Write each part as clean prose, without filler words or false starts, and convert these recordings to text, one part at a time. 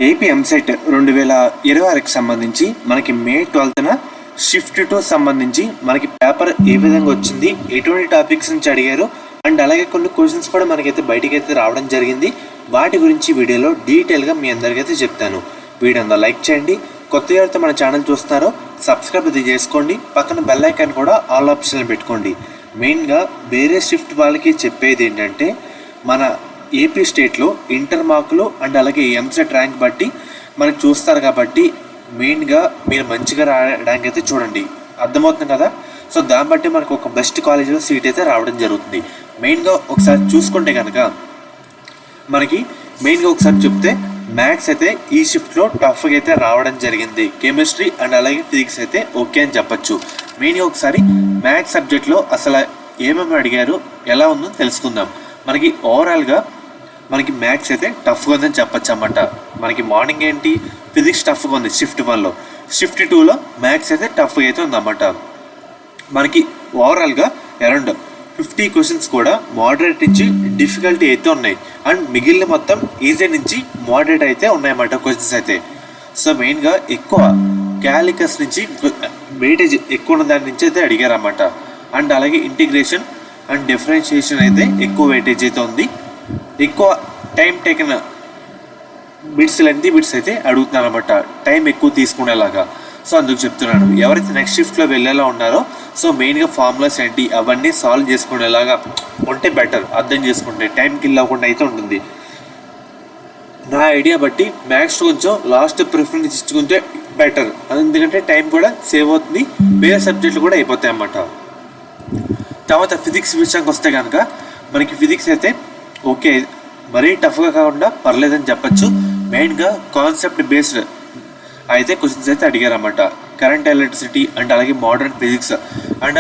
AP EAMCET 2026కి సంబంధించి మనకి మే 12న shift 2 సంబంధించి మనకి పేపర్ ఏ విధంగా వచ్చింది, ఎటువంటి టాపిక్స్ నుంచి అడిగారు అండ్ అలాగే కొన్ని క్వశ్చన్స్ కూడా మనకైతే బయటకైతే రావడం జరిగింది. వాటి గురించి వీడియోలో డీటెయిల్గా మీ అందరికైతే చెప్తాను. వీడియో అంతా లైక్ చేయండి. కొత్త ఎవరైతే మన ఛానల్ చూస్తున్నారో సబ్స్క్రైబ్ అది చేసుకోండి. పక్కన బెల్ ఐకాన్ కూడా ఆల్ ఆప్షన్ పెట్టుకోండి. మెయిన్గా వేరే షిఫ్ట్ వాళ్ళకి చెప్పేది ఏంటంటే, మన ఏపీ స్టేట్లో ఇంటర్ మార్కులు అండ్ అలాగే ఎంసెట్ ర్యాంక్ బట్టి మనకి చూస్తారు కాబట్టి మెయిన్గా మీరు మంచిగా రాయడానికి అయితే చూడండి. అర్థమవుతుంది కదా. సో దాన్ని బట్టి మనకు ఒక బెస్ట్ కాలేజీలో సీట్ అయితే రావడం జరుగుతుంది. మెయిన్గా ఒకసారి చూసుకుంటే కనుక మనకి మెయిన్గా ఒకసారి చెప్తే మ్యాథ్స్ అయితే ఈ షిఫ్ట్లో టఫ్గా అయితే రావడం జరిగింది. కెమిస్ట్రీ అండ్ అలాగే ఫిజిక్స్ అయితే ఓకే అని చెప్పచ్చు. మెయిన్గా ఒకసారి మ్యాథ్స్ సబ్జెక్ట్లో అసలు ఏమేమి అడిగారు, ఎలా ఉందో తెలుసుకుందాం. మనకి ఓవరాల్గా మనకి మ్యాథ్స్ అయితే టఫ్గా ఉందని చెప్పచ్చు అన్నమాట. మనకి మార్నింగ్ ఏంటి ఫిజిక్స్ టఫ్గా ఉంది షిఫ్ట్ 1లో, షిఫ్ట్ 2లో మ్యాథ్స్ అయితే టఫ్గా అయితే ఉందన్నమాట. మనకి ఓవరాల్గా అరౌండ్ 50 క్వశ్చన్స్ కూడా మోడరేట్ నుంచి డిఫికల్టీ అయితే ఉన్నాయి అండ్ మిగిలిన మొత్తం ఈజీ నుంచి మోడరేట్ అయితే ఉన్నాయన్నమాట క్వశ్చన్స్ అయితే. సో మెయిన్గా ఎక్కువ క్యాలికస్ నుంచి వెయిటేజ్ ఎక్కువ ఉన్న దాని నుంచి అయితే అడిగారన్నమాట. అండ్ అలాగే ఇంటిగ్రేషన్ అండ్ డిఫరెన్షియేషన్ అయితే ఎక్కువ వెయిటేజ్ అయితే ఉంది. ఎక్కువ టైం టేకన్ లెంతీ బిట్స్ అయితే అడుగుతున్నారు అనమాట, టైం ఎక్కువ తీసుకునేలాగా. సో అందుకు చెప్తున్నాను, ఎవరైతే నెక్స్ట్ షిఫ్ట్లో వెళ్ళేలా ఉన్నారో సో మెయిన్గా ఫార్ములాస్ ఏంటి అవన్నీ సాల్వ్ చేసుకునేలాగా ఉంటే బెటర్. అర్థం చేసుకుంటే టైం కిల్ అవ్వకుండా అయితే ఉంటుంది. నా ఐడియా బట్టి మ్యాథ్స్ కొంచెం లాస్ట్ ప్రిఫరెన్స్ ఇచ్చుకుంటే బెటర్, ఎందుకంటే టైం కూడా సేవ్ అవుతుంది, వేరే సబ్జెక్టులు కూడా అయిపోతాయి అన్నమాట. తర్వాత ఫిజిక్స్ విషయానికి వస్తే కనుక మనకి ఫిజిక్స్ అయితే ఓకే, మరీ టఫ్గా కాకుండా పర్లేదని చెప్పచ్చు. మెయిన్గా కాన్సెప్ట్ బేస్డ్ అయితే క్వశ్చన్స్ అయితే అడిగారన్నమాట. కరెంట్ ఎలక్ట్రిసిటీ అండ్ అలాగే మోడర్న్ ఫిజిక్స్ అండ్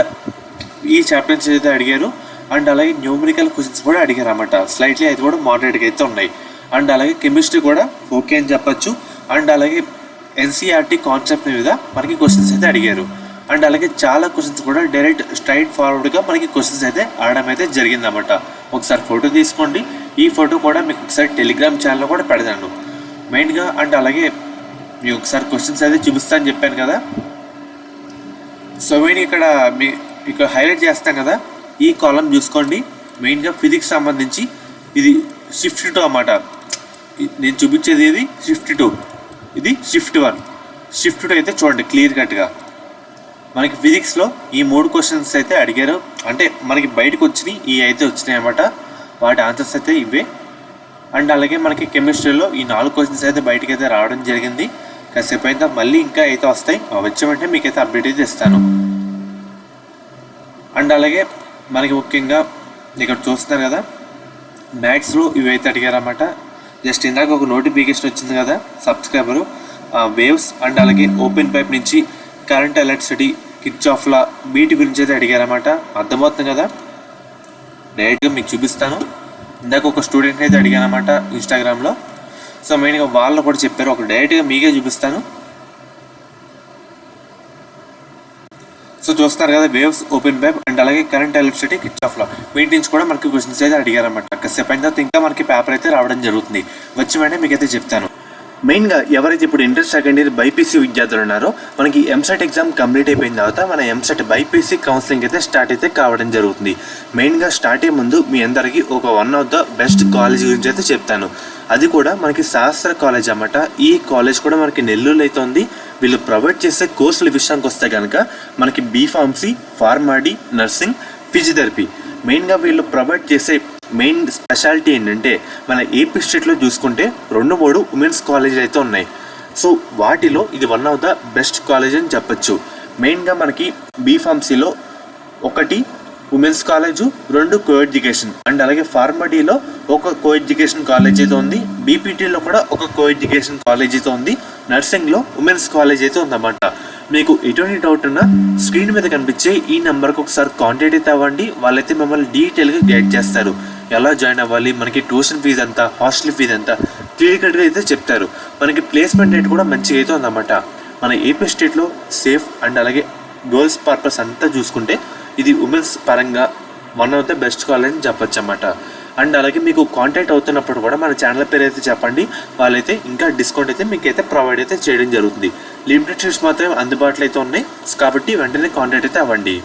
ఈ చాప్టర్స్ అయితే అడిగారు. అండ్ అలాగే న్యూమరికల్ క్వశ్చన్స్ కూడా అడిగారన్నమాట. స్లైట్లీ అయితే కూడా మోడరేట్గా అయితే ఉన్నాయి. అండ్ అలాగే కెమిస్ట్రీ కూడా ఓకే అని చెప్పచ్చు. అండ్ అలాగే ఎన్సీఆర్టీ కాన్సెప్ట్ మీద మనకి క్వశ్చన్స్ అయితే అడిగారు. అండ్ అలాగే చాలా క్వశ్చన్స్ కూడా డైరెక్ట్ స్ట్రైట్ ఫార్వర్డ్గా మనకి క్వశ్చన్స్ అయితే ఆడడం అయితే జరిగిందన్నమాట. ఒకసారి ఫోటో తీసుకోండి. ఈ ఫోటో కూడా మీకు ఒకసారి టెలిగ్రామ్ ఛానల్లో కూడా పెడతాను మెయిన్గా. అండ్ అలాగే మీకు ఒకసారి క్వశ్చన్స్ అయితే చూపిస్తానని చెప్పాను కదా. సో మెయిన్ ఇక్కడ హైలైట్ చేస్తాం కదా, ఈ కాలం చూసుకోండి. మెయిన్గా ఫిజిక్స్ సంబంధించి ఇది షిఫ్ట్ 2 అన్నమాట. నేను చూపించేది ఇది షిఫ్ట్ 2, ఇది షిఫ్ట్ 1. షిఫ్ట్ 2 అయితే చూడండి క్లియర్ కట్గా మనకి ఫిజిక్స్లో ఈ 3 క్వశ్చన్స్ అయితే అడిగారు. అంటే మనకి బయటకు వచ్చినాయి ఈ అయితే వచ్చినాయి అన్నమాట. వాటి ఆన్సర్స్ అయితే ఇవే. అండ్ అలాగే మనకి కెమిస్ట్రీలో ఈ 4 క్వశ్చన్స్ అయితే బయటకు అయితే రావడం జరిగింది. కాసేపు అయితే మళ్ళీ ఇంకా అయితే వస్తాయి, వచ్చే వెంటనే మీకైతే అప్డేట్ అయితే ఇస్తాను. అండ్ అలాగే మనకి ముఖ్యంగా ఇక్కడ చూస్తున్నారు కదా మ్యాథ్స్లో ఇవైతే అడిగారన్నమాట. జస్ట్ ఇందాక ఒక నోటిఫికేషన్ వచ్చింది కదా సబ్స్క్రైబరు, వేవ్స్ అండ్ అలాగే ఓపెన్ పైప్ నుంచి కరెంట్ ఎలక్ట్రిసిటీ, కిర్చాఫ్లా వీటి గురించి అయితే అడిగారన్నమాట. అర్థమవుతుంది కదా. డైరెక్ట్గా మీకు చూపిస్తాను. ఇందాక ఒక స్టూడెంట్ అయితే అడిగానమాట ఇన్స్టాగ్రామ్లో. సో మెయిన్గా వాళ్ళు కూడా చెప్పారు, ఒక డైరెక్ట్గా మీకే చూపిస్తాను. సో చూస్తారు కదా వేవ్స్, ఓపెన్ పైప్ అండ్ అలాగే కరెంట్ ఎలక్ట్రిసిటీ, కిర్చాఫ్లా వీటి నుంచి కూడా మనకి క్వశ్చన్స్ అయితే అడిగారన్నమాట. కాసేపు అయిన తర్వాత ఇంకా మనకి పేపర్ అయితే రావడం జరుగుతుంది. వచ్చి వెంటనే మీకైతే చెప్తాను. మెయిన్గా ఎవరైతే ఇప్పుడు ఇంటర్ సెకండ్ ఇయర్ బైపీసీ విద్యార్థులు ఉన్నారో మనకి ఎంసెట్ ఎగ్జామ్ కంప్లీట్ అయిపోయిన తర్వాత మన ఎంసెట్ బైపీసీ కౌన్సిలింగ్ అయితే స్టార్ట్ అయితే కావడం జరుగుతుంది. మెయిన్గా స్టార్ట్ అయ్యే ముందు మీ అందరికీ ఒక one of the best college గురించి అయితే చెప్తాను. అది కూడా మనకి శాస్త్ర కాలేజ్ అన్నమాట. ఈ కాలేజ్ కూడా మనకి నెల్లూరులో అయితే ఉంది. వీళ్ళు ప్రొవైడ్ చేసే కోర్సుల విషయానికి వస్తే కనుక మనకి బీఫార్మసీ, ఫార్మాడీ, నర్సింగ్, ఫిజియోథెరపీ. మెయిన్గా వీళ్ళు ప్రొవైడ్ చేసే మెయిన్ స్పెషాలిటీ ఏంటంటే మన ఏపీ స్టేట్లో చూసుకుంటే 2-3 ఉమెన్స్ కాలేజీలు అయితే ఉన్నాయి. సో వాటిలో ఇది one of the best college అని చెప్పచ్చు. మెయిన్గా మనకి బీఫార్మసీలో 1 women's college, 2 co education and అలాగే ఫార్మడీలో ఒక కో ఎడ్యుకేషన్ కాలేజ్ అయితే ఉంది. బీపీటీలో కూడా ఒక కో ఎడ్యుకేషన్ కాలేజ్ అయితే ఉంది. నర్సింగ్లో ఉమెన్స్ కాలేజ్ అయితే ఉందన్నమాట. మీకు ఎటువంటి డౌట్ ఉన్నా స్క్రీన్ మీద కనిపించే ఈ నెంబర్కి ఒకసారి కాంటాక్ట్ అయితే అవ్వండి. వాళ్ళైతే మిమ్మల్ని డీటెయిల్గా గైడ్ చేస్తారు. ఎలా జాయిన్ అవ్వాలి, మనకి ట్యూషన్ ఫీజు ఎంత, హాస్టల్ ఫీజు ఎంత క్లియర్ కట్గా అయితే చెప్తారు. మనకి ప్లేస్మెంట్ రేట్ కూడా మంచిగా అయితే ఉందన్నమాట. మన ఏపీ స్టేట్లో సేఫ్ అండ్ అలాగే గర్ల్స్ పర్పస్ అంతా చూసుకుంటే ఇది ఉమెన్స్ పరంగా one of the best college అని చెప్పచ్చు అన్నమాట. అండ్ అలాగే మీకు కాంటాక్ట్ అవుతున్నప్పుడు కూడా మన ఛానల్ పేరు అయితే చెప్పండి, వాళ్ళైతే ఇంకా డిస్కౌంట్ అయితే మీకు అయితే ప్రొవైడ్ అయితే చేయడం జరుగుతుంది. లిమిటెడ్ సీట్స్ మాత్రమే అందుబాటులో అయితే ఉన్నాయి కాబట్టి వెంటనే కాంటాక్ట్ అయితే అవ్వండి.